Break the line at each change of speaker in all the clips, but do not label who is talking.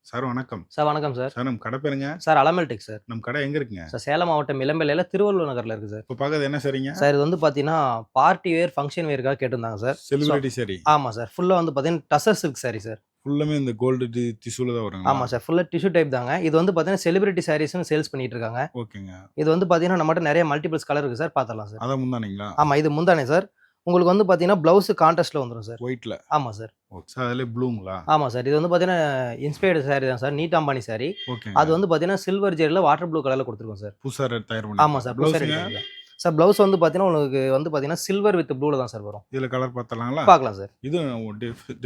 Sir வணக்கம்.
Sir வணக்கம் sir.
Sir நம்ம கடை பேருங்க?
சார் அலமல் டெக் சார்.
நம்ம கடை எங்க இருக்குங்க?
சார் சேலம் மாவட்டம் இளம்பிள்ளையில திருவள்ளுவர் நகர்ல இருக்கு சார்.
இப்ப பாக்குறது என்ன சாரீங்க?
சார் இது வந்து பார்த்தீங்கன்னா, பார்ட்டி வேர், ஃபங்ஷன் வேர்க்காக கேட்டிருந்தாங்க சார்.
Celebrity sorry.
ஆமா சார். ஃபுல்லா வந்து பார்த்தீங்கன்னா, டசர் சில்க் சாரி சார்.
ஃபுல்லுமே இந்த கோல்டு டிஷ்யூல தான் வருங்களா?
ஆமா சார். ஃபுல்லா டிஷ்யூ டைப் தாங்க. இது வந்து பார்த்தீங்கன்னா, செலிபிரிட்டி சாரீஸ்ன்னு சேல்ஸ் பண்ணிட்டு இருக்காங்க.
ஓகேங்க.
இது வந்து பார்த்தீங்கன்னா, நம்மட்ட நெறைய மல்டிபிள்ஸ் கலர் இருக்கு சார். பார்த்துடலாம் சார்.
அதான் முந்தானீங்களா?
ஆமா. இது முந்தானை சார். உங்களுக்கு வந்து பார்த்தீங்கன்னா, ப்ளவுஸ் கான்ட்ராஸ்ட்ல வந்துரும் சார்.
ஒயிட்ல.
ஆமா சார்.
ஓகே. சார் அதிலே ப்ளூங்களா?
ஆமா சார். இது வந்து பார்த்தீங்கன்னா, இன்ஸ்பயர்டு சாரி தான் சார். நீட் அம்பானி சாரி.
ஓகேங்க.
அது வந்து பார்த்தீங்கன்னா, சில்வர் ஜெரில வாட்டர் ப்ளூ கலர்ல குடுத்துருக்கோம் சார்.
புதுசா தயார் பண்ணி.
ஆமா சார்.
ப்ளவுஸுங்க?
சார் ப்ளவுஸ் வந்து பார்த்தீங்கன்னா, உங்களுக்கு வந்து பார்த்தீங்கன்னா, சில்வர் வித் ப்ளூல தான் சார் வரும்.
இதுல கலர் பார்த்தலாங்களா?
பார்க்கலாம் சார்.
இது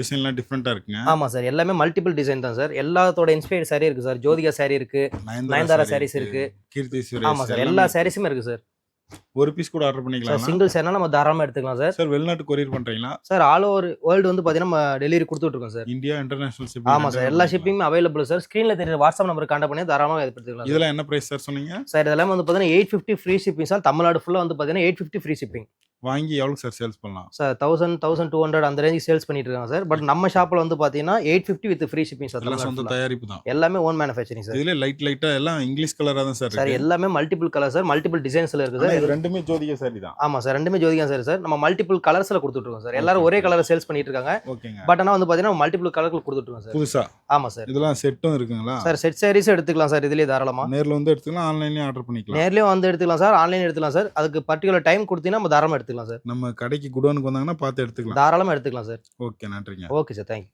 டிசைன்லாம் டிஃபரெண்டா இருக்குங்க.
ஆமா சார். எல்லாமே மல்டிபிள் டிசைன் தான் சார். எல்லாத்தோட இன்ஸ்பயர்ட் சாரி இருக்கு சார். ஜோதிகா சாரி இருக்கு. நயன்தாரா சாரீஸ் இருக்கு.
கீர்த்தி
ஆமா
சுரேஷ்
சார். எல்லா சாரீஸுமே இருக்கு சார்.
ஒரு பீஸ் கூட ஆர்டர்
சார்
பண்ணிக்கலாமா?
சிங்கிள் சாரினா நம்ம தாராளமா எடுத்துக்கலாம் சார்.
சார் வெளிநாட்டு கொரியர் பண்றீங்களா?
சார் ஆல் ஓவர் வேர்ல்டு வந்து பார்த்தீங்கன்னா, நம்ம டெலிவரி குடுத்துட்டு இருக்கோம் சார்.
India international shipping.
ஆமா சார். எல்லா ஷிப்பிங்குமே அவைலபிள் சார். ஸ்க்ரீன்ல தெரியுற வாட்ஸ்அப் நம்பருக்கு கான்டாக்ட் பண்ணி தாராளமா எடுத்துக்கலாம்.
இதெல்லாம் என்ன பிரைஸ் சார் சொன்னீங்க?
சார் இதெல்லாம் வந்து பார்த்தீங்கன்னா 850 ஃப்ரீ ஷிப்பிங் சார். தமிழ்நாடு ஃபுல்லா வந்து பார்த்தீங்கன்னா 850 ஃப்ரீ ஷிப்பிங்.
வாங்கி எவ்வளவு சார் சேல்ஸ் பண்ணலாம்?
சார் 1000, 1200 அந்த ரேஞ்சுக்கு சேல்ஸ் பண்ணிட்டு இருக்காங்க சார். பட் நம்ம ஷாப்ல வந்து பார்த்தீங்கன்னா 850 வித் ஃப்ரீ ஷிப்பிங் சார்.
எல்லாம் சொந்த
தமிழ்நாடு
தயாரிப்பு தான்.
எல்லாமே ஓன் மேனுஃபேக்சரிங் சார்.
இதுல லைட்டா எல்லாம் இங்கிலீஷ் கலரா தான் சார்
சார்
இருக்கு.
எல்லாமே மல்டிபிள் கலர் சார். மல்டிபிள் டிசைன்ஸ்ல இருக்கு சார்.
இது ரெண்டுமே ஜோதிகா சாரி தான்.
ஆமா சார். ரெண்டுமே ஜோதிகா சாரி சார். நம்ம மல்டிபிள் கலர்ஸ்ல குடுத்துட்டு இருக்கோம் சார். எல்லாரும் ஒரே கலரை சேல்ஸ் பண்ணிட்டு இருக்காங்க.
ஓகேங்க.
பட் ஆனா வந்து பாத்தீங்கன்னா மல்டிபிள் கலர்ல குடுத்துட்டு இருக்கோம் சார்.
புதுசா.
ஆமா சார்.
இதெல்லாம் செட்டும் இருக்குங்களா?
சார் செட் சாரீஸ் எடுத்துக்கலாம் சார். இதுலயே தாராளமா
நேர்ல வந்து எடுத்துக்கலாம், ஆன்லைன்லயும் ஆர்டர் பண்ணிக்கலாம்.
நேர்லயும் வந்து எடுத்துக்கலாம் சார். ஆன்லைன் எடுத்துக்கலாம் சார். அதுக்கு பர்టిక్యులர் டைம் கொடுத்தீங்கன்னா நம்ம தாராளமா எடுத்துக்கலாம் சார்.
நம்ம கடைக்கு குடோனுக்கு வந்தாங்கன்னா பார்த்து எடுத்துக்கலாம்.
தாராளமா எடுத்துக்கலாம் சார்.
ஓகே, நன்றிங்க.
Okay sir. தேங்க்யூ.